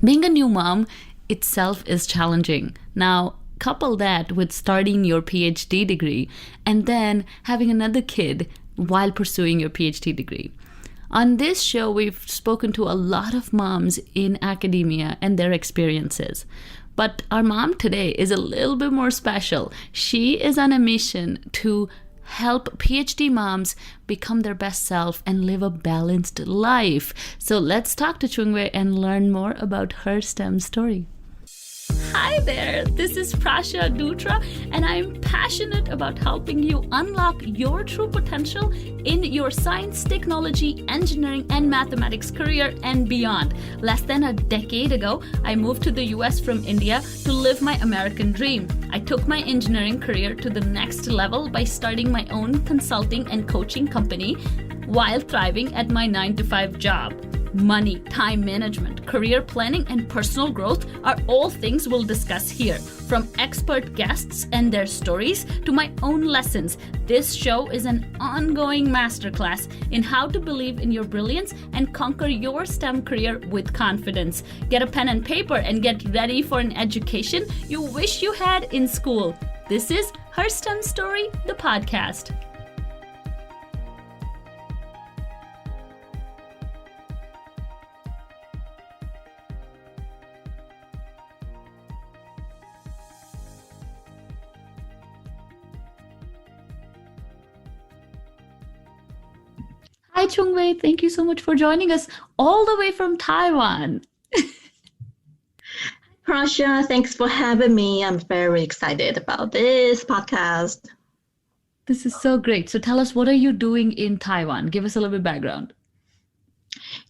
Being a new mom itself is challenging. Now, couple that with starting your PhD degree and then having another kid while pursuing your PhD degree. On this show, we've spoken to a lot of moms in academia and their experiences. But our mom today is a little bit more special. She is on a mission to help PhD moms become their best self and live a balanced life. So let's talk to ChiungWei and learn more about her STEM story. Hi there, this is Prasha Dutra, and I'm passionate about helping you unlock your true potential in your science, technology, engineering, and mathematics career and beyond. Less than a decade ago, I moved to the US from India to live my American dream. I took my engineering career to the next level by starting my own consulting and coaching company while thriving at my 9-to-5 job. Money, time management, career planning, and personal growth are all things we'll discuss here. From expert guests and their stories to my own lessons, this show is an ongoing masterclass in how to believe in your brilliance and conquer your STEM career with confidence. Get a pen and paper and get ready for an education you wish you had in school. This is Her STEM Story, the podcast. Hi, ChiungWei. Thank you so much for joining us all the way from Taiwan. Prasha, thanks for having me. I'm very excited about this podcast. This is so great. So tell us, what are you doing in Taiwan? Give us a little bit of background.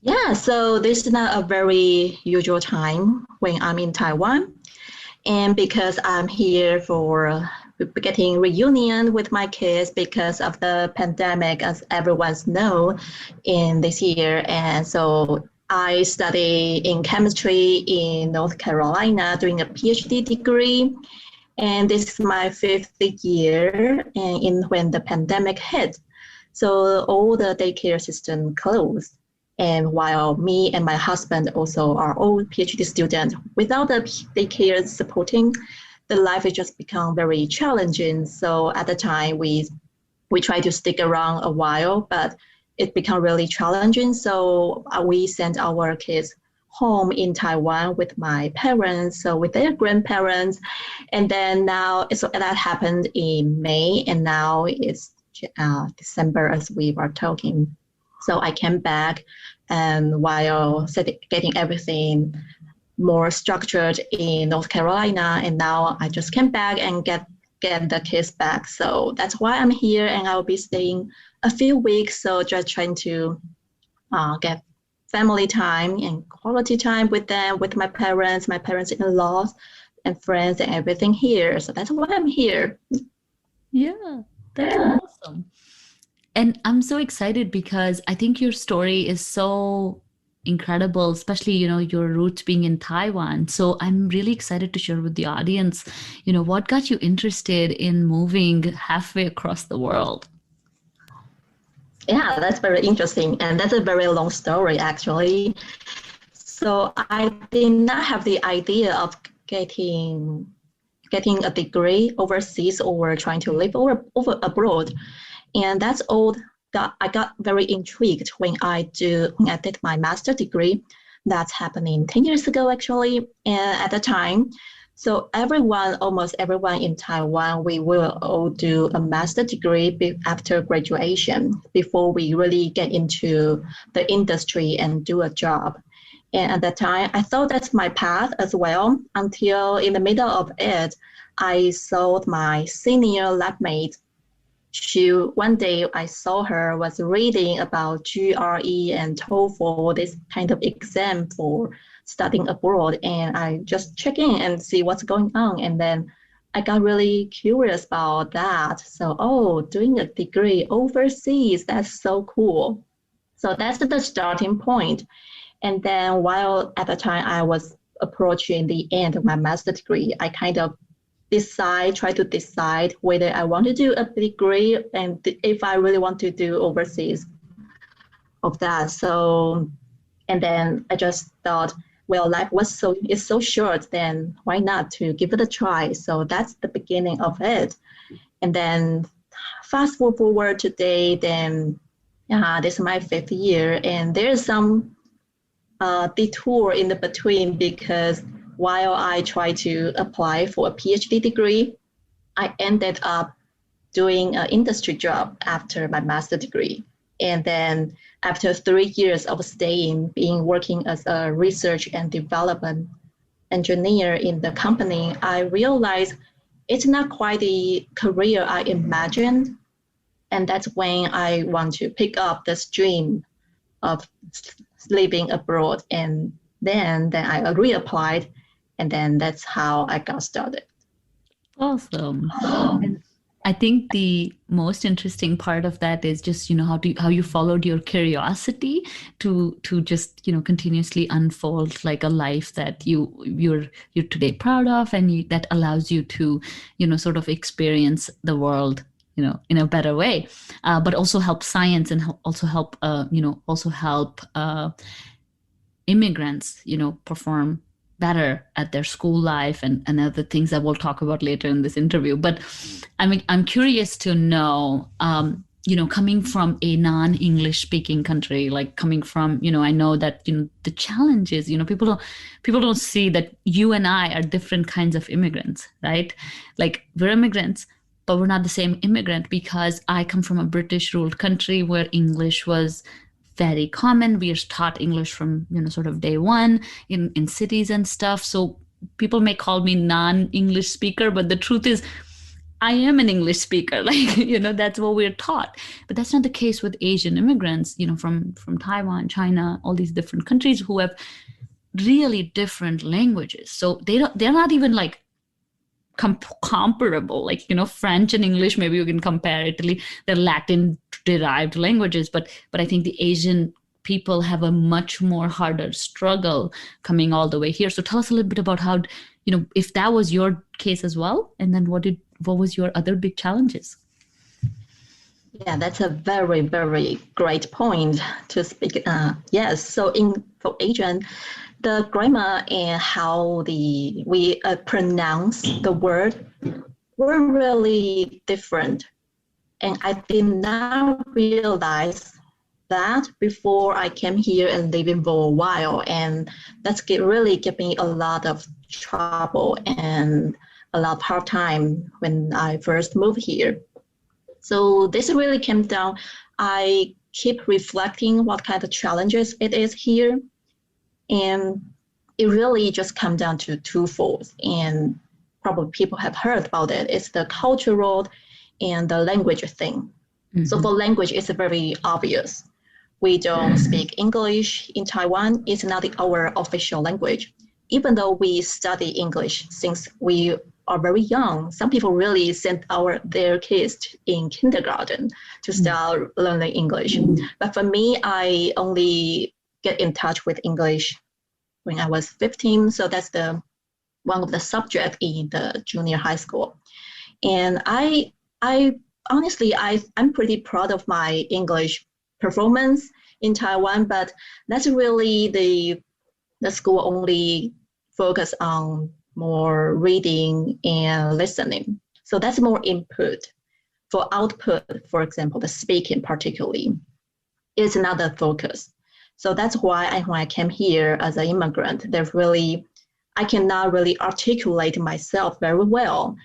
Yeah, so this is not a very usual time when I'm in Taiwan. And because I'm here for getting reunion with my kids because of the pandemic, as everyone knows, in this year. And so I study in chemistry in North Carolina, doing a PhD degree. And this is my 5th year when the pandemic hit. So all the daycare system closed. And while me and my husband also are all PhD students, without the daycare supporting, the life has just become very challenging. So at the time, we tried to stick around a while, but it became really challenging. So we sent our kids home in Taiwan with my parents, so with their grandparents. And then now, so that happened in May, and now it's December as we were talking. So I came back, and while getting everything more structured in North Carolina, and now I just came back and get the kids back. So that's why I'm here, and I'll be staying a few weeks. So just trying to get family time and quality time with them, with my parents-in-laws, and friends, and everything here. So that's why I'm here. Yeah, that's awesome. And I'm so excited because I think your story is so incredible, especially, your roots being in Taiwan. So I'm really excited to share with the audience, what got you interested in moving halfway across the world? Yeah, that's very interesting. And that's a very long story, actually. So I did not have the idea of getting a degree overseas or trying to live over abroad. And that's all that I got very intrigued when I did my master's degree. That's happening 10 years ago, actually. And at the time, so almost everyone in Taiwan, we will all do a master's degree after graduation before we really get into the industry and do a job. And at that time, I thought that's my path as well, until in the middle of it, I saw my senior lab mate. One day I saw her was reading about GRE and TOEFL, this kind of exam for studying abroad, and I just check in and see what's going on. And then I got really curious about that. So, doing a degree overseas, that's so cool. So that's the starting point. And then while at the time I was approaching the end of my master's degree, I kind of try to decide whether I want to do a degree and if I really want to do overseas of that. So, and then I just thought well, life is so short, then why not to give it a try? So that's the beginning of it. And then fast forward today, then this is my 5th year, and there's some detour in the between, because while I try to apply for a PhD degree, I ended up doing an industry job after my master degree. And then after 3 years of working as a research and development engineer in the company, I realized it's not quite the career I imagined. And that's when I want to pick up this dream of living abroad. And then I reapplied, and then that's how I got started. Awesome. And I think the most interesting part of that is just, how you followed your curiosity to just, continuously unfold like a life that you're today proud of, and that allows you to, sort of experience the world, in a better way, but also help science, and also help, immigrants, perform better at their school life, and other things that we'll talk about later in this interview. But I'm curious to know, coming from a non-English speaking country, like coming from, I know that, the challenges, people don't see that you and I are different kinds of immigrants, right? Like, we're immigrants, but we're not the same immigrant, because I come from a British ruled country where English was very common. We are taught English from, sort of day one in cities and stuff. So people may call me non-English speaker, but the truth is I am an English speaker. Like, that's what we're taught. But that's not the case with Asian immigrants, from Taiwan, China, all these different countries who have really different languages. So they're not even like comparable, like, French and English, maybe you can compare Italy, they're Latin derived languages, but I think the Asian people have a much more harder struggle coming all the way here. So tell us a little bit about how, if that was your case as well, and then what was your other big challenges? Yeah, that's a very, very great point to speak. Yes, so for Asian, the grammar and how we pronounce the word were really different. And I did not realize that before I came here and living for a while. And that's really gave me a lot of trouble and a lot of hard time when I first moved here. So this really came down, I keep reflecting what kind of challenges it is here. And it really just comes down to twofold, and probably people have heard about it. It's the cultural and the language thing. Mm-hmm. So for language, it's very obvious. We don't speak English in Taiwan. It's not our official language. Even though we study English since we are very young, some people really send their kids in kindergarten to start learning English. But for me, I only get in touch with English when I was 15. So that's one of the subjects in the junior high school. And I honestly, I'm pretty proud of my English performance in Taiwan, but that's really the school only focus on more reading and listening. So that's more input. For output, for example, the speaking particularly, is another focus. So that's why when I came here as an immigrant, I cannot really articulate myself very well.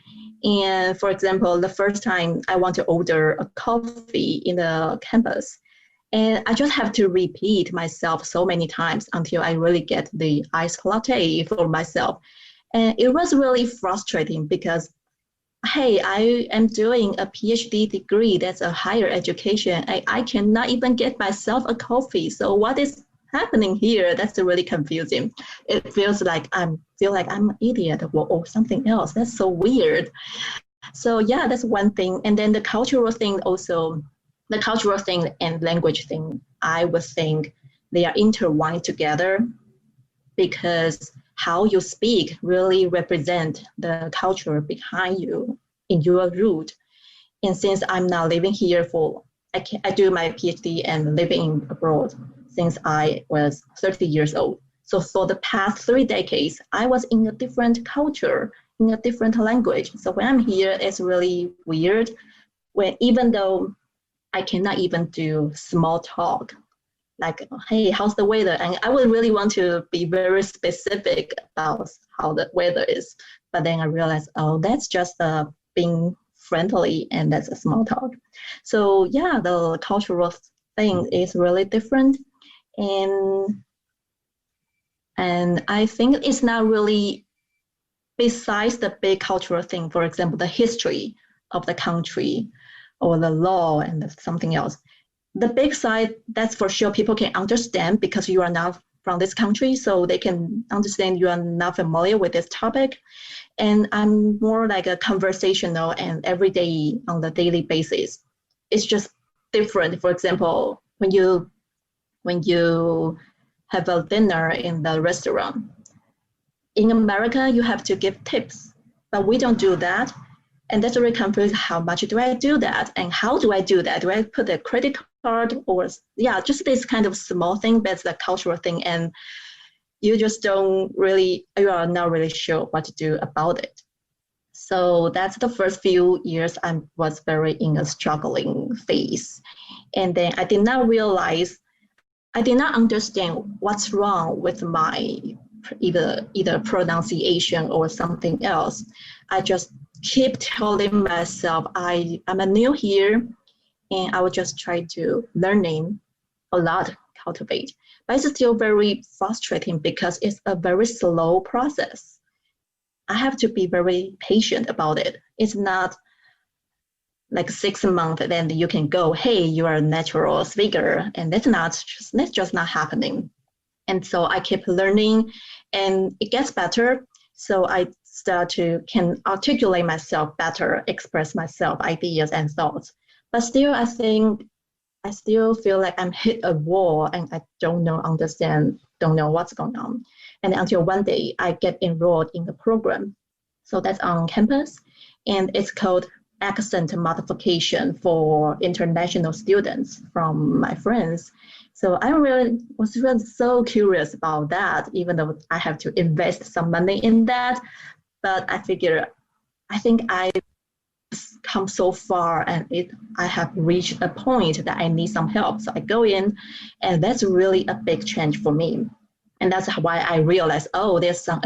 And for example, the first time I want to order a coffee in the campus, and I just have to repeat myself so many times until I really get the iced latte for myself. And it was really frustrating because, hey, I am doing a PhD degree, that's a higher education. I cannot even get myself a coffee. So what is happening here? That's really confusing. It feels like I'm an idiot or something else. That's so weird. So yeah, that's one thing. And then the cultural thing also, the cultural thing and language thing, I would think they are intertwined together, because how you speak really represent the culture behind you in your root. And since I'm now living here I do my PhD and living abroad since I was 30 years old. So for the past 3 decades, I was in a different culture, in a different language. So when I'm here, it's really weird. Even though I cannot even do small talk, like, hey, how's the weather? And I would really want to be very specific about how the weather is. But then I realized, oh, that's just being friendly, and that's a small talk. So yeah, the cultural thing is really different. And I think it's not really, besides the big cultural thing, for example, the history of the country or the law and something else. The big side, that's for sure, people can understand because you are not from this country, so they can understand you are not familiar with this topic. And I'm more like a conversational and everyday on the daily basis. It's just different. For example, when you have a dinner in the restaurant, in America, you have to give tips, but we don't do that. And that's really confused. How much do I do that? And how do I do that? Do I put a credit card or, yeah, just this kind of small thing, that's the cultural thing. And you are not really sure what to do about it. So that's the first few years I was very in a struggling phase. And then I did not understand what's wrong with my either pronunciation or something else. I just keep telling myself I'm new here, and I will just try to learning a lot, cultivate. But it's still very frustrating because it's a very slow process. I have to be very patient about it. It's not like 6 months, then you can go, hey, you are a natural speaker, and that's just not happening. And so I keep learning, and it gets better. So I start to can articulate myself better, express myself, ideas and thoughts. But still, I think I still feel like I'm hit a wall, and I don't know what's going on. And until one day I get enrolled in the program. So that's on campus, and it's called accent modification for international students from my friends. So I was really so curious about that, even though I have to invest some money in that. But I think I've come so far, and I have reached a point that I need some help. So I go in, and that's really a big change for me. And that's why I realized, oh, there's some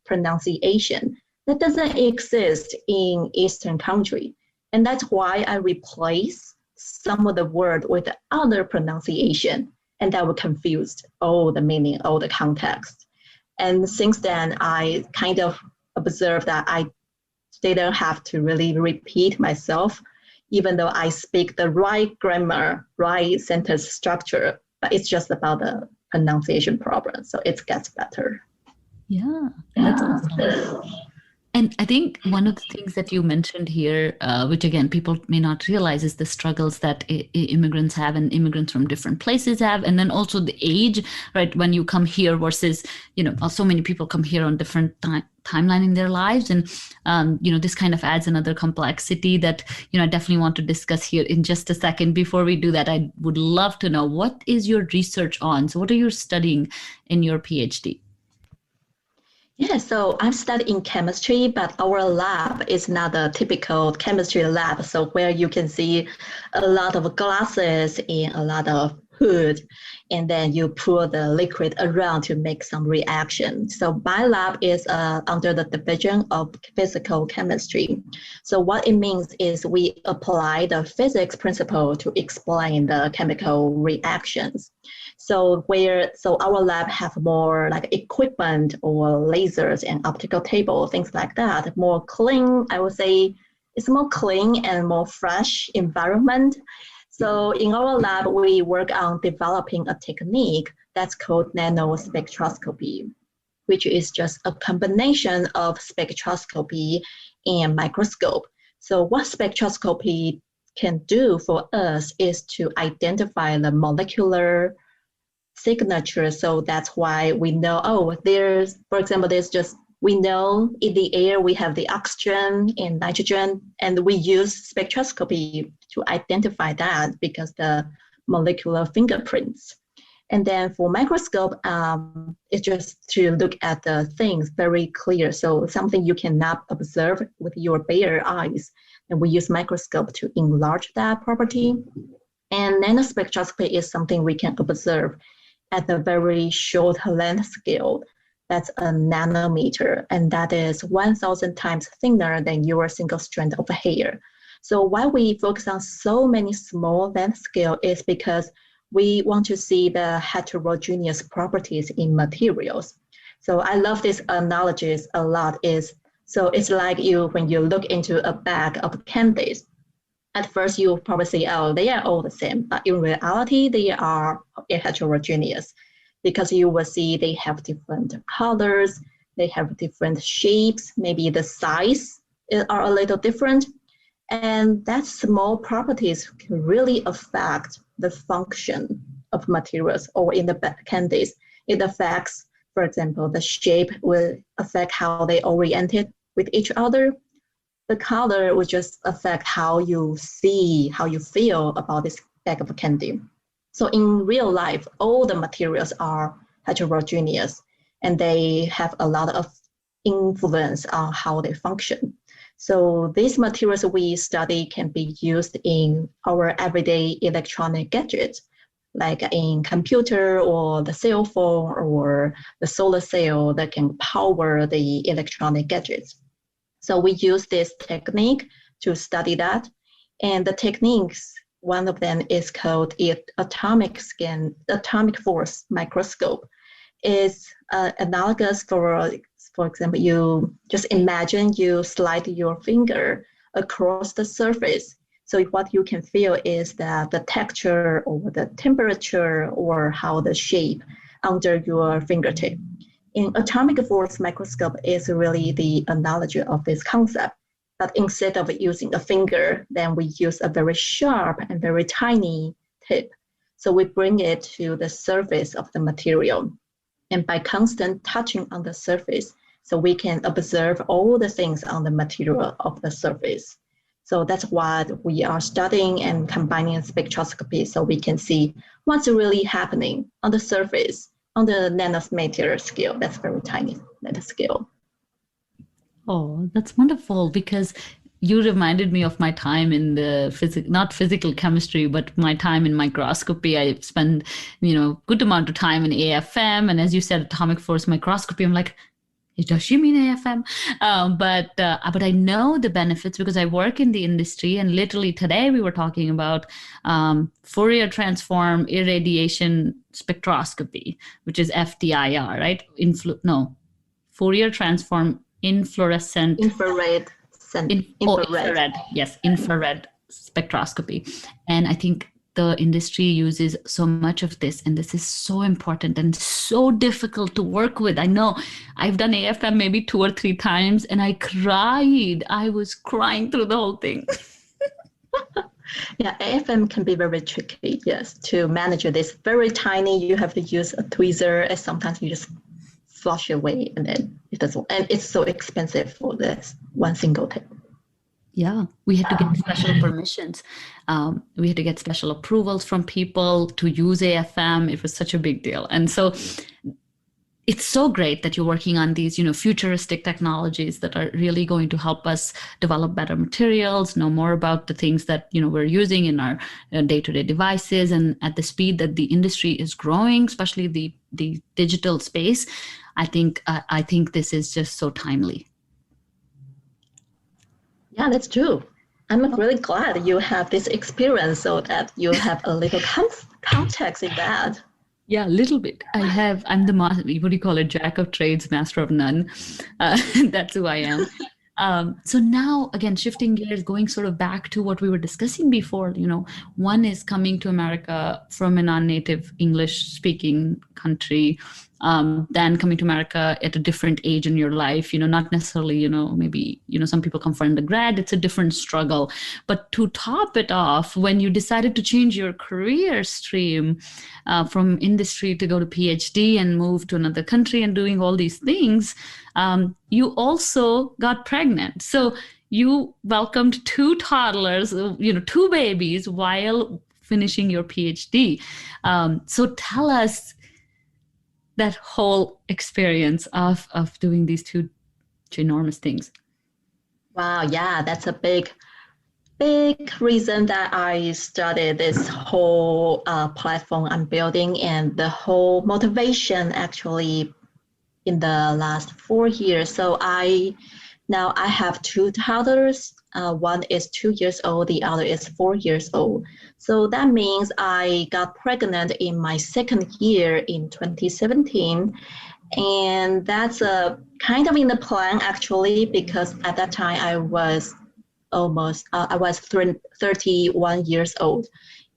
pronunciation that doesn't exist in Eastern country. And that's why I replace some of the word with the other pronunciation, and that would confuse all the meaning, all the context. And since then, I kind of observed that I didn't have to really repeat myself, even though I speak the right grammar, right sentence structure, but it's just about the pronunciation problem. So it gets better. Yeah, that's awesome. And I think one of the things that you mentioned here, which again, people may not realize, is the struggles that immigrants have and immigrants from different places have. And then also the age, right? When you come here versus, so many people come here on different timeline in their lives. And, this kind of adds another complexity that, I definitely want to discuss here in just a second. Before we do that, I would love to know, what is your research on? So what are you studying in your PhD? Yeah, so I'm studying chemistry, but our lab is not a typical chemistry lab. So where you can see a lot of glasses and a lot of hood, and then you pour the liquid around to make some reaction. So my lab is under the division of physical chemistry. So what it means is we apply the physics principle to explain the chemical reactions. So our lab have more like equipment or lasers and optical table, things like that, more clean, I would say it's more clean and more fresh environment. So in our lab, we work on developing a technique that's called nanospectroscopy, which is just a combination of spectroscopy and microscope. So what spectroscopy can do for us is to identify the molecular signature. So that's why we know, we know in the air we have the oxygen and nitrogen, and we use spectroscopy to identify that because the molecular fingerprints. And then for microscope, it's just to look at the things very clear. So something you cannot observe with your bare eyes. And we use microscope to enlarge that property. And nanospectroscopy is something we can observe at the very short length scale. That's a nanometer, and that is 1,000 times thinner than your single strand of hair. So why we focus on so many small length scale is because we want to see the heterogeneous properties in materials. So I love this analogies a lot. So it's like when you look into a bag of candies. At first, you probably say, oh, they are all the same. But in reality, they are heterogeneous because you will see they have different colors, they have different shapes, maybe the size are a little different. And that small properties can really affect the function of materials, or in the candies, it affects, for example, the shape will affect how they oriented with each other. The color will just affect how you see, how you feel about this bag of candy. So in real life, all the materials are heterogeneous and they have a lot of influence on how they function. So these materials we study can be used in our everyday electronic gadgets, like in computer or the cell phone or the solar cell that can power the electronic gadgets. So we use this technique to study that. And the techniques, one of them is called atomic force microscope. It's analogous for example, you just imagine you slide your finger across the surface. So what you can feel is that the texture or the temperature or how the shape under your fingertip. In atomic force microscope is really the analogy of this concept. But instead of using a finger, then we use a very sharp and very tiny tip. So we bring it to the surface of the material. And by constant touching on the surface, so we can observe all the things on the material of the surface. So that's what we are studying and combining spectroscopy so we can see what's really happening on the surface, on the nanometer scale. That's very tiny nanoscale. Oh, that's wonderful, because you reminded me of my time in the not physical chemistry, but my time in microscopy. I spent, good amount of time in AFM. And as you said, atomic force microscopy, I'm like, does she mean AFM? But I know the benefits because I work in the industry. And literally today we were talking about Fourier transform irradiation spectroscopy, which is FTIR, right? Fourier transform infrared. Yes, infrared spectroscopy. And I think the industry uses so much of this, and this is so important and so difficult to work with. I know I've done AFM maybe 2 or 3 times, and I cried. I was crying through the whole thing. Yeah, AFM can be very tricky, yes, to manage this. Very tiny, you have to use a tweezer, and sometimes you just flush away, and then it doesn't. And it's so expensive for this one single tip. Yeah, we had to get special permissions. We had to get special approvals from people to use AFM. It was such a big deal. And so it's so great that you're working on these, futuristic technologies that are really going to help us develop better materials, know more about the things that, we're using in our day-to-day devices, and at the speed that the industry is growing, especially the digital space. I think this is just so timely. Yeah, that's true. I'm really glad you have this experience so that you have a little context in that. Yeah, a little bit. I'm the what do you call it? Jack of trades, master of none. That's who I am. So now, again, shifting gears, going sort of back to what we were discussing before, one is coming to America from a non-native English-speaking country, then coming to America at a different age in your life, not necessarily, maybe, some people come for undergrad, it's a different struggle. But to top it off, when you decided to change your career stream from industry to go to PhD and move to another country and doing all these things, you also got pregnant. So you welcomed 2 toddlers, 2 babies while finishing your PhD. So tell us that whole experience of doing these two ginormous things. Wow, yeah, that's a big reason that I started this whole platform I'm building, and the whole motivation actually in the last 4 years. So now I have two toddlers. One is 2 years old, the other is 4 years old. So that means I got pregnant in my second year in 2017. And that's a kind of in the plan actually, because at that time I was 31 years old.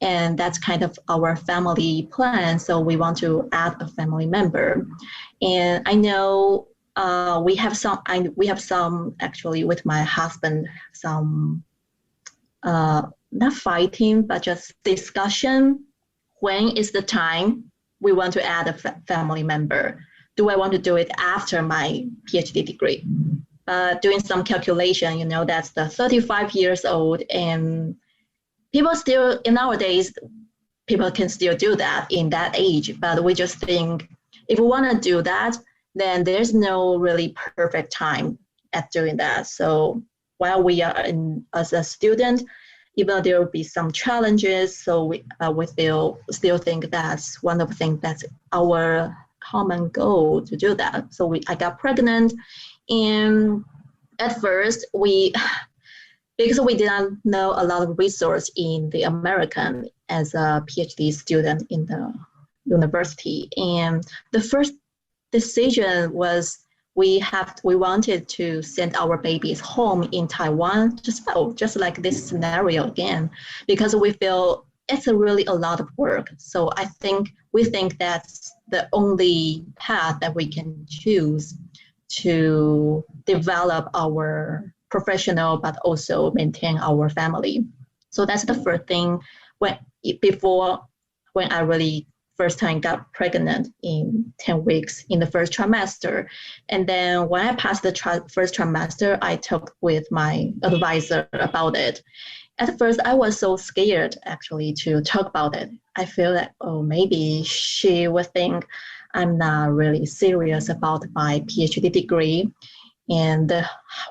And that's kind of our family plan. So we want to add a family member. And I know we have some actually with my husband, some not fighting, but just discussion. When is the time we want to add a family member? Do I want to do it after my PhD degree? Doing some calculation, that's the 35 years old, and people still, in nowadays, people can still do that in that age. But we just think if we want to do that, then there's no really perfect time at doing that. So while we are as a student, even though there will be some challenges, so we still think that's one of the things that's our common goal to do that. So I got pregnant, and at first because we didn't know a lot of resource in the American as a PhD student in the university, and the first decision was we wanted to send our babies home in Taiwan, just like this scenario again, because we feel it's really a lot of work. So we think that's the only path that we can choose to develop our professional, but also maintain our family. So that's the first thing when I really first time got pregnant in 10 weeks in the first trimester. And then when I passed the first trimester, I talked with my advisor about it. At first, I was so scared actually to talk about it. I feel that, maybe she would think I'm not really serious about my PhD degree. And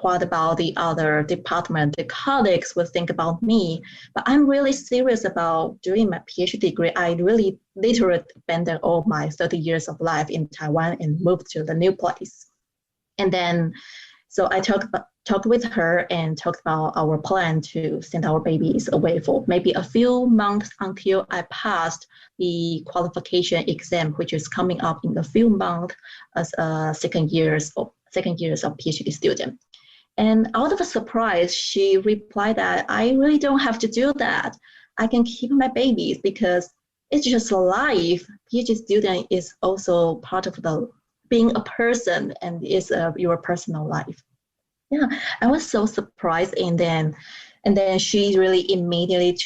what about the other department? The colleagues would think about me. But I'm really serious about doing my PhD degree. I really literally abandoned all my 30 years of life in Taiwan and moved to the new place. And then, so I talked with her and talked about our plan to send our babies away for maybe a few months until I passed the qualification exam, which is coming up in a few months as a second years of PhD student. And out of a surprise, she replied that I really don't have to do that. I can keep my babies because it's just life. PhD student is also part of being a person, and is your personal life. Yeah, I was so surprised, and then she really immediately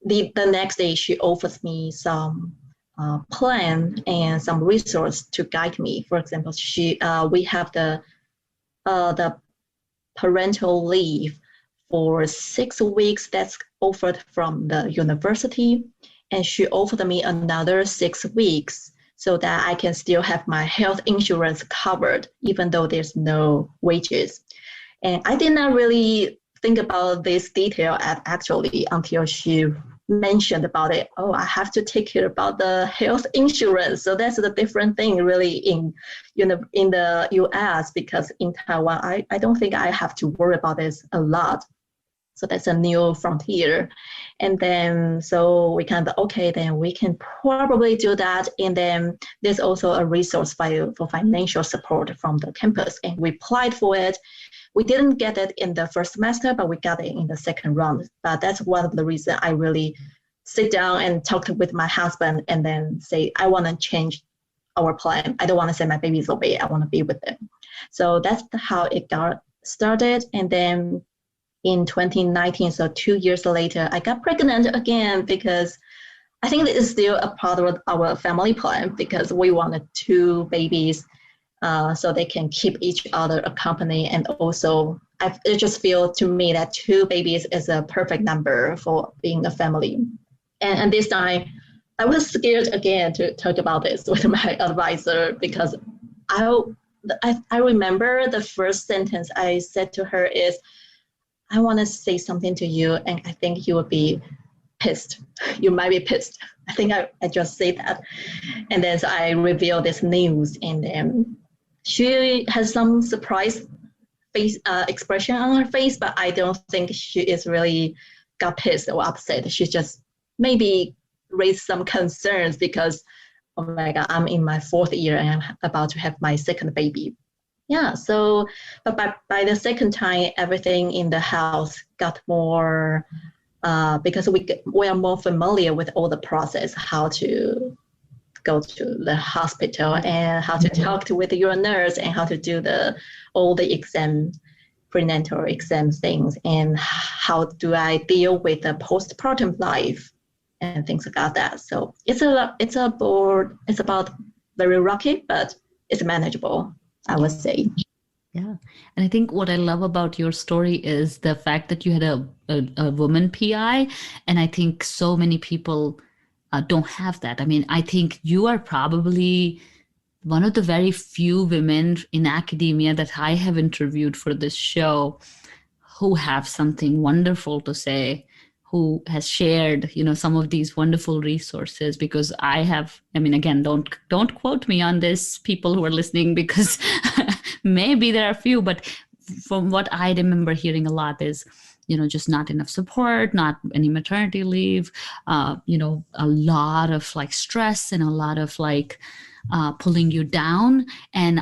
the next day she offers me some plan and some resource to guide me. For example, we have the parental leave for 6 weeks that's offered from the university, and she offered me another 6 weeks so that I can still have my health insurance covered, even though there's no wages. And I did not really think about this detail actually until she mentioned about it. I have to take care about the health insurance. So that's the different thing really in the US, because in Taiwan, I don't think I have to worry about this a lot. So that's a new frontier. And then, so we then we can probably do that. And then there's also a resource for financial support from the campus. And we applied for it. We didn't get it in the first semester, but we got it in the second round. But that's one of the reasons I really sit down and talked with my husband and then say, I want to change our plan. I don't want to send my babies away. I want to be with them. So that's how it got started. And then in 2019, so 2 years later, I got pregnant again because I think it is still a part of our family plan, because we wanted 2 babies so they can keep each other accompanied. And also, it just feels to me that 2 babies is a perfect number for being a family. And this time, I was scared again to talk about this with my advisor because I remember the first sentence I said to her is, I want to say something to you, and I think you will be pissed. You might be pissed. I think I just say that. And then so I reveal this news, and then she has some surprise face expression on her face, but I don't think she is really got pissed or upset. She just maybe raised some concerns because, oh my God, I'm in my 4th year and I'm about to have my 2nd baby. Yeah, so but by the 2nd time, everything in the house got more, because we are more familiar with all the process, how to go to the hospital and how to talk with your nurse and how to do all the prenatal exam things, and how do I deal with the postpartum life and things like that. So it's about very rocky, but it's manageable, I would say. Yeah. And I think what I love about your story is the fact that you had a woman PI. And I think so many people don't have that. I mean, I think you are probably one of the very few women in academia that I have interviewed for this show who have something wonderful to say, who has shared, some of these wonderful resources. Because I mean, again, don't quote me on this, people who are listening, because maybe there are a few, but from what I remember hearing a lot is, just not enough support, not any maternity leave, a lot of like stress and a lot of like pulling you down. And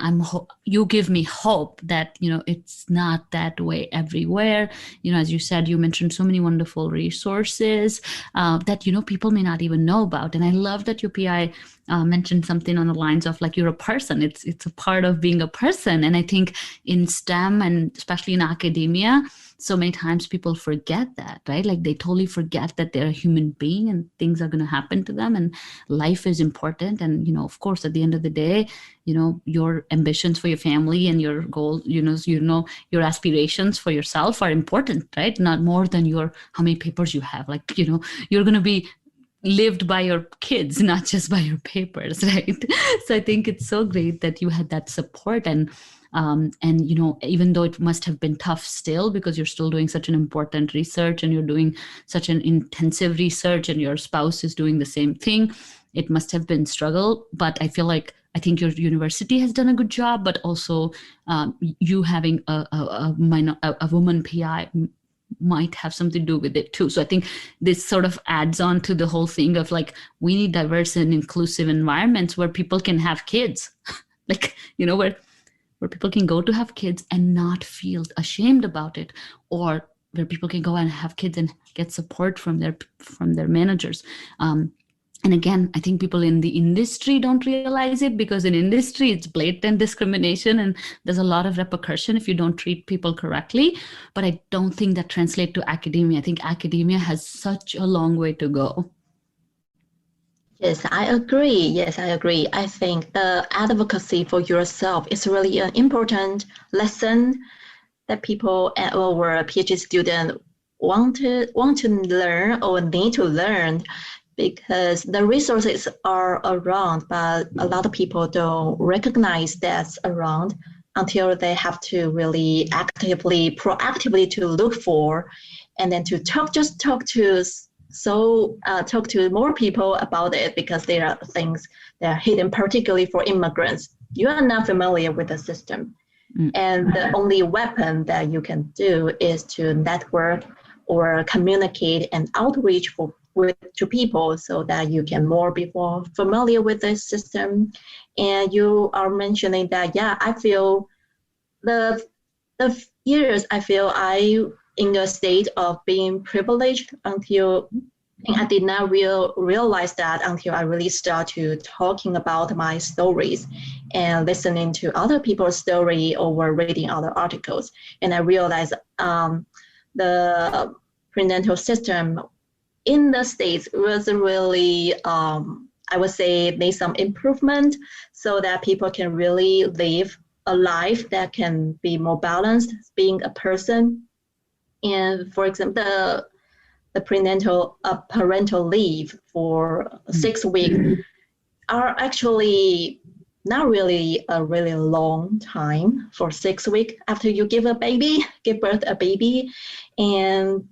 you give me hope that, it's not that way everywhere. As you said, you mentioned so many wonderful resources that, people may not even know about. And I love that your PI mentioned something on the lines of like, you're a person. It's a part of being a person. And I think in STEM and especially in academia, so many times people forget that, right? Like they totally forget that they're a human being and things are going to happen to them and life is important. And, of course, at the end of the day, your ambitions for your family and your goals, your aspirations for yourself are important, right? Not more than how many papers you have. Like, you're going to be lived by your kids, not just by your papers, right? So I think it's so great that you had that support. And even though it must have been tough still, because you're still doing such an important research and you're doing such an intensive research and your spouse is doing the same thing, it must have been struggle. But I think your university has done a good job, but also you having a woman PI might have something to do with it too. So I think this sort of adds on to the whole thing of like, we need diverse and inclusive environments where people can have kids, like, where people can go to have kids and not feel ashamed about it, or where people can go and have kids and get support from their managers. And again, I think people in the industry don't realize it, because in industry, it's blatant discrimination and there's a lot of repercussion if you don't treat people correctly. But I don't think that translates to academia. I think academia has such a long way to go. Yes, I agree. I think the advocacy for yourself is really an important lesson that people or a PhD student want to learn or need to learn, because the resources are around, but a lot of people don't recognize that's around until they have to really proactively to look for, and then to talk to more people about it, because there are things that are hidden, particularly for immigrants. You are not familiar with the system. And the only weapon that you can do is to network or communicate and outreach to people, so that you can be more familiar with the system. And you are mentioning that, I feel the years I in a state of being privileged until I did not realize that until I really start to talking about my stories and listening to other people's story or reading other articles. And I realized the prenatal system in the States was really, I would say, made some improvement so that people can really live a life that can be more balanced, being a person. And for example, the prenatal parental leave for 6 weeks are actually not really a really long time for 6 weeks after you give birth a baby, and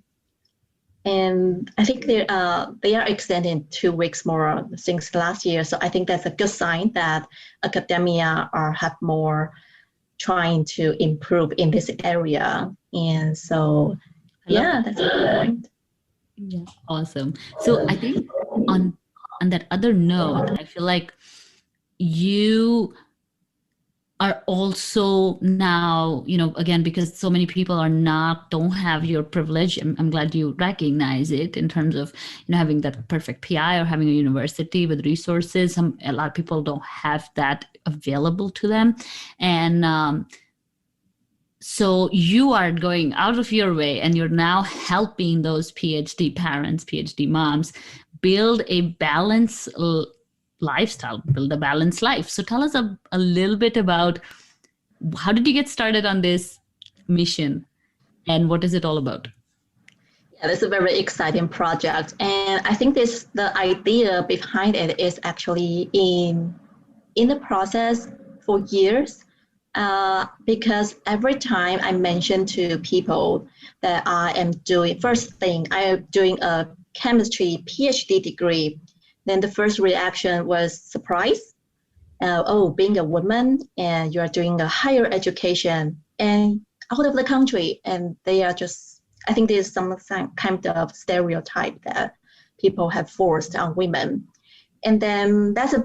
I think they are extending 2 weeks more since last year. So I think that's a good sign that academia have more trying to improve in this area. And so, yeah, that's a good point. Yeah, awesome. So I think on that other note, I feel like you are also now, again, because so many people don't have your privilege. I'm glad you recognize it in terms of, having that perfect PI or having a university with resources. A lot of people don't have that available to them. And so you are going out of your way and you're now helping those PhD parents, PhD moms build a balanced lifestyle, build a balanced life. So tell us a little bit about how did you get started on this mission and what is it all about? Yeah, this is a very exciting project. And I think the idea behind it is actually in the process for years. Because every time I mention to people that I am doing a chemistry PhD degree, then the first reaction was surprise. Being a woman and you are doing a higher education and out of the country, and they are just, I think there's some kind of stereotype that people have forced on women. And then that's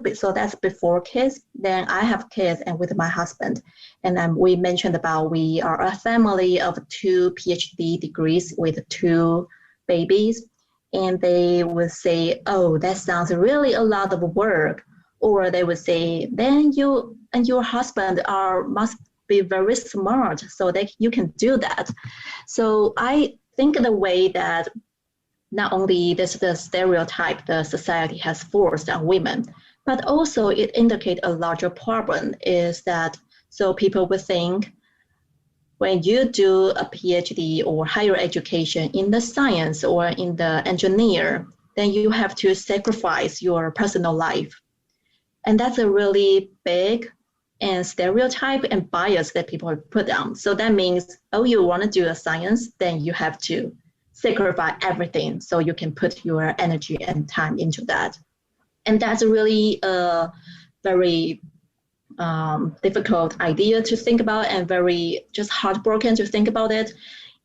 before kids. Then I have kids and with my husband. And then we mentioned about we are a family of 2 PhD degrees with 2 babies. And they would say, oh, that sounds really a lot of work. Or they would say, then you and your husband must be very smart so that you can do that. So I think the way that not only this the stereotype the society has forced on women, but also it indicates a larger problem is that so people would think when you do a PhD or higher education in the science or in the engineer, then you have to sacrifice your personal life. And that's a really big and stereotype and bias that people put on. So that means, you want to do a science, then you have to sacrifice everything so you can put your energy and time into that. And that's really a very difficult idea to think about and very just heartbroken to think about it.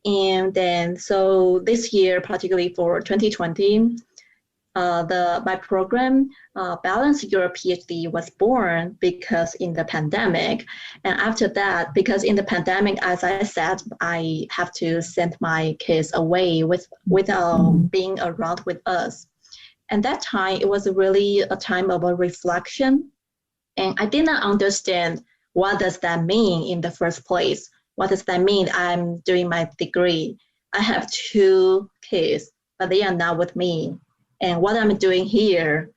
And then so this year, particularly for 2020, my program, Balance Your PhD, was born because in the pandemic. And after that, because in the pandemic, as I said, I have to send my kids away without being around with us. And that time, it was really a time of a reflection. And I did not understand what does that mean in the first place. What does that mean? I'm doing my degree. I have 2 kids, but they are not with me. And what I'm doing here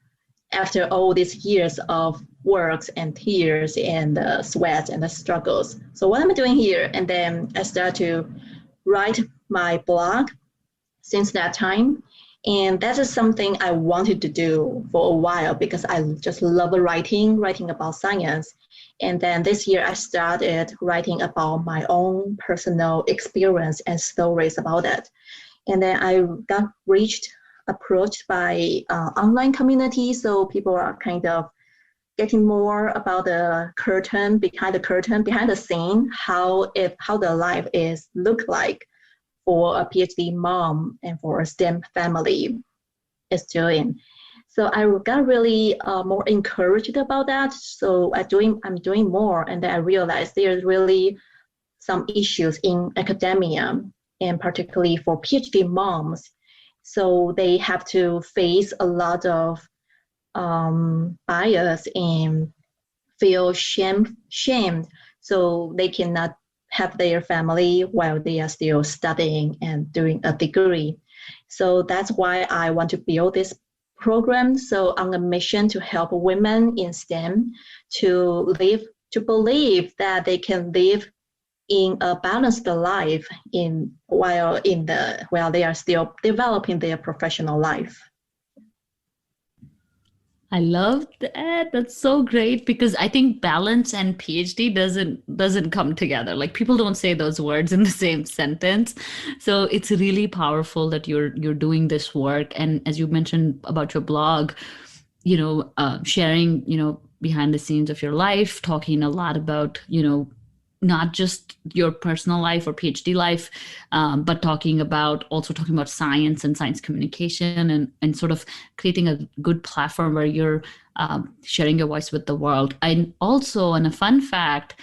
after all these years of works and tears and sweat and the struggles. So what I'm doing here, and then I start to write my blog since that time. And that is something I wanted to do for a while because I just love writing about science. And then this year I started writing about my own personal experience and stories about it. And then I got approached by online community. So people are kind of getting more about the behind the scene, how the life is look like for a PhD mom and for a STEM family is doing. So I got really more encouraged about that. So I'm doing more, and then I realized there's really some issues in academia, and particularly for PhD moms. So they have to face a lot of bias and feel shamed. So they cannot have their family while they are still studying and doing a degree. So that's why I want to build this program. So on a mission to help women in STEM to believe that they can live in a balanced life while they are still developing their professional life. I love that. That's so great because I think balance and PhD doesn't come together. Like people don't say those words in the same sentence. So it's really powerful that you're doing this work. And as you mentioned about your blog, sharing, behind the scenes of your life, talking a lot about, not just your personal life or PhD life, but talking about science and science communication and sort of creating a good platform where you're sharing your voice with the world. And also, on a fun fact,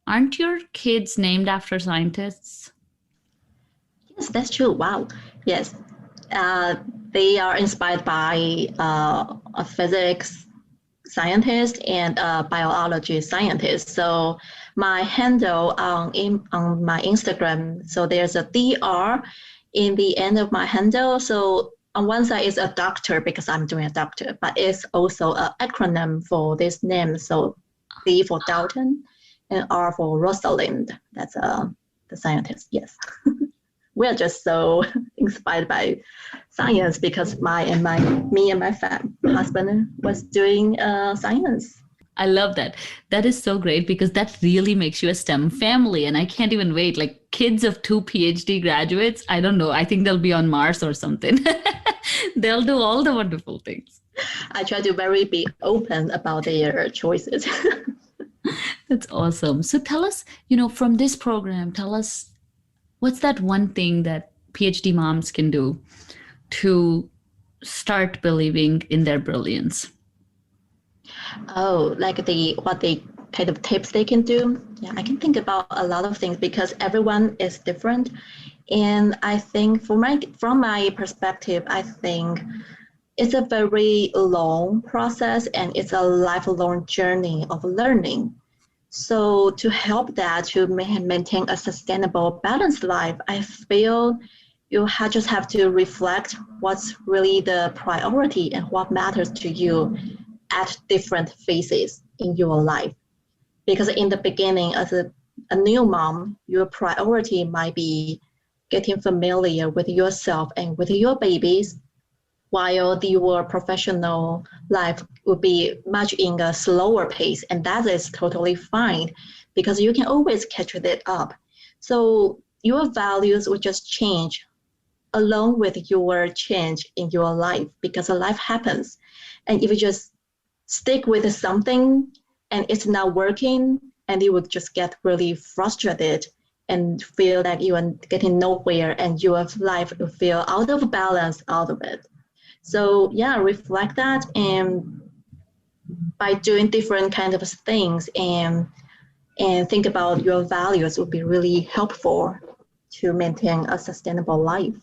aren't your kids named after scientists? Yes, that's true. Wow. Yes. They are inspired by a physics scientist and a biology scientist. So my handle on my Instagram, so there's a DR in the end of my handle. So on one side is a doctor because I'm doing a doctor, but it's also an acronym for this name. So D for Dalton and R for Rosalind. That's the scientist. Yes. We're just so inspired by science because me and my husband was doing science. I love that. That is so great because that really makes you a STEM family. And I can't even wait. Like kids of 2 PhD graduates, I don't know. I think they'll be on Mars or something. They'll do all the wonderful things. I try to be open about their choices. That's awesome. So tell us, from this program, tell us what's that one thing that PhD moms can do to start believing in their brilliance? Oh, like what they kind of tips they can do. Yeah, I can think about a lot of things because everyone is different. And I think from my perspective, I think it's a very long process and it's a lifelong journey of learning. So to help that to maintain a sustainable, balanced life, I feel you just have to reflect what's really the priority and what matters to you at different phases in your life. Because in the beginning, as a new mom, your priority might be getting familiar with yourself and with your babies, while your professional life would be much in a slower pace. And that is totally fine because you can always catch it up. So your values will just change along with your change in your life because life happens. And if you just stick with something and it's not working, and you would just get really frustrated and feel like you are getting nowhere and your life will feel out of balance out of it. So yeah, reflect that, and by doing different kinds of things and think about your values would be really helpful to maintain a sustainable life.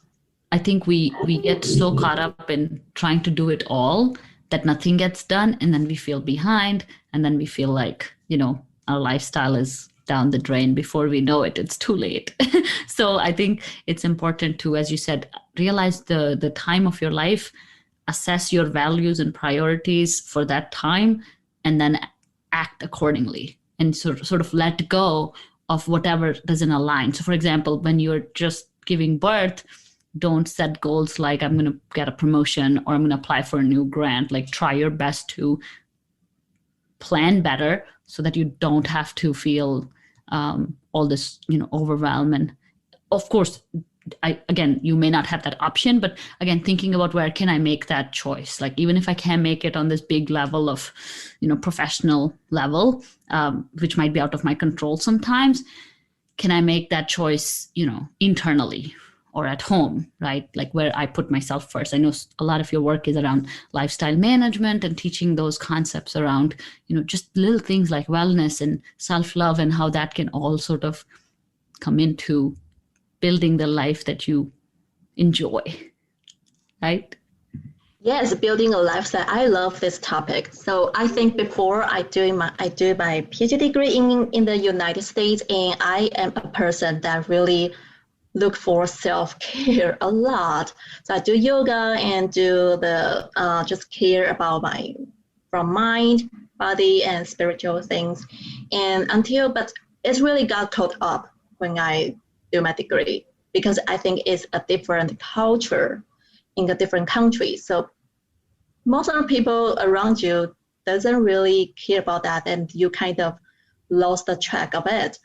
I think we get so caught up in trying to do it all that nothing gets done, and then we feel behind, and then we feel like our lifestyle is down the drain. Before we know it, it's too late. So I think it's important to, as you said, realize the time of your life, assess your values and priorities for that time, and then act accordingly and sort of let go of whatever doesn't align. So for example, when you're just giving birth, don't set goals like I'm going to get a promotion or I'm going to apply for a new grant. Like try your best to plan better so that you don't have to feel all this, overwhelm. And of course, you may not have that option, but again, thinking about where can I make that choice? Like even if I can't make it on this big level of, professional level, which might be out of my control sometimes, can I make that choice, internally or at home, right? Like where I put myself first. I know a lot of your work is around lifestyle management and teaching those concepts around, just little things like wellness and self-love and how that can all sort of come into building the life that you enjoy, right? Yes, building a lifestyle. I love this topic. So I think before I do my PhD degree in the United States, and I am a person that really look for self-care a lot. So I do yoga and do the just care about from mind, body, and spiritual things. But it's really got caught up when I do my degree, because I think it's a different culture in a different country. So most of the people around you doesn't really care about that, and you kind of lost the track of it.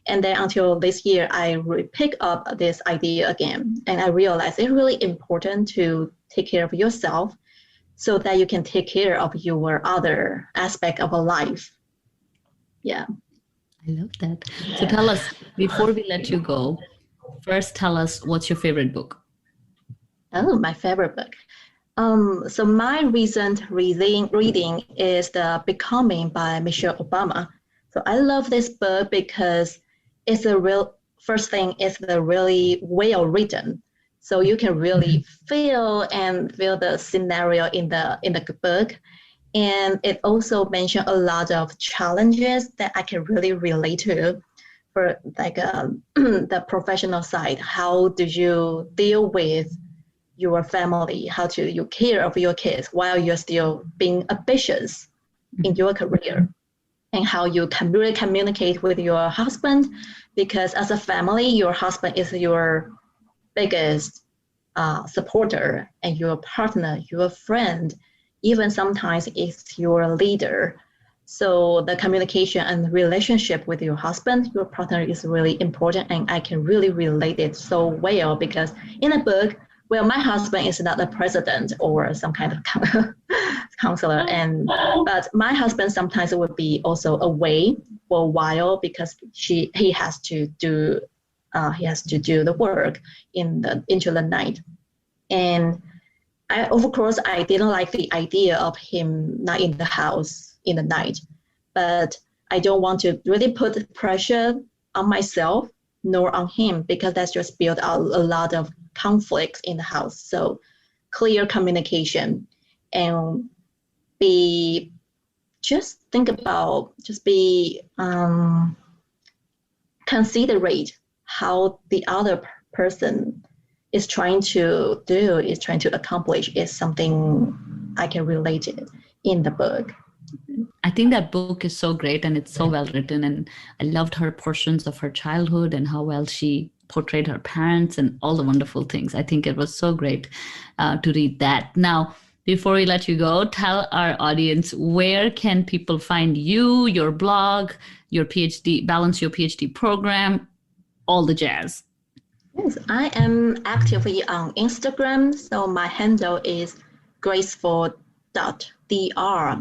And then until this year, I pick up this idea again, and I realized it's really important to take care of yourself so that you can take care of your other aspect of a life. Yeah. I love that. So tell us, before we let you go, first tell us what's your favorite book? Oh, my favorite book. So my recent reading is The Becoming by Michelle Obama. So I love this book because it's a real, first thing, it's the really well written. So you can really feel the scenario in the book. And it also mentioned a lot of challenges that I can really relate to, for like the professional side. How do you deal with your family? How do you care of your kids while you're still being ambitious in your career? And how you can really communicate with your husband, because as a family, your husband is your biggest supporter, and your partner, your friend, even sometimes it's your leader. So the communication and relationship with your husband, your partner, is really important, and I can really relate it so well, because in the book, well, my husband is not a president or some kind of counselor, but my husband sometimes would be also away for a while because he has to do the work into the night. And of course, I didn't like the idea of him not in the house in the night, but I don't want to really put pressure on myself nor on him, because that's just built out a lot of conflicts in the house. So clear communication, and be considerate how the other person is trying to accomplish, is something I can relate to in the book. I think that book is so great, and it's so well written, and I loved her portions of her childhood and how well she portrayed her parents and all the wonderful things. I think it was so great to read that. Now, before we let you go, tell our audience, where can people find you, your blog, your PhD, Balance Your PhD program, all the jazz? Yes, I am actively on Instagram. So my handle is graceful.dr.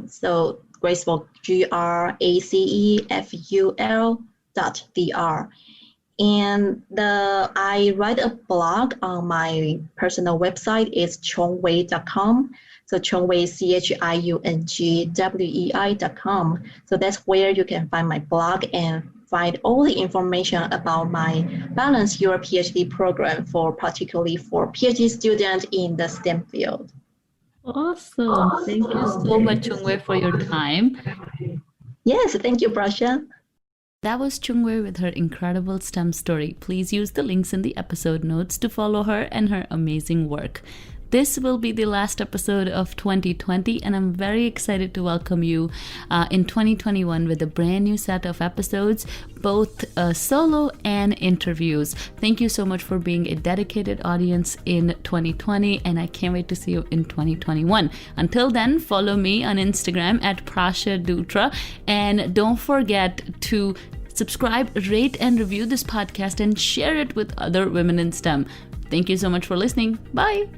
So graceful, graceful.dr. And I write a blog on my personal website. It's ChiungWei.com. So ChiungWei, ChiungWei.com. So that's where you can find my blog and find all the information about my Balance Your PhD program, particularly for PhD students in the STEM field. Awesome. Thank you so much, ChiungWei, for your time. Yes, thank you, Prasha. That was ChiungWei with her incredible STEM story. Please use the links in the episode notes to follow her and her amazing work. This will be the last episode of 2020, and I'm very excited to welcome you in 2021 with a brand new set of episodes, both solo and interviews. Thank you so much for being a dedicated audience in 2020, and I can't wait to see you in 2021. Until then, follow me on Instagram at Prasha Dutra, and don't forget to subscribe, rate, and review this podcast and share it with other women in STEM. Thank you so much for listening. Bye.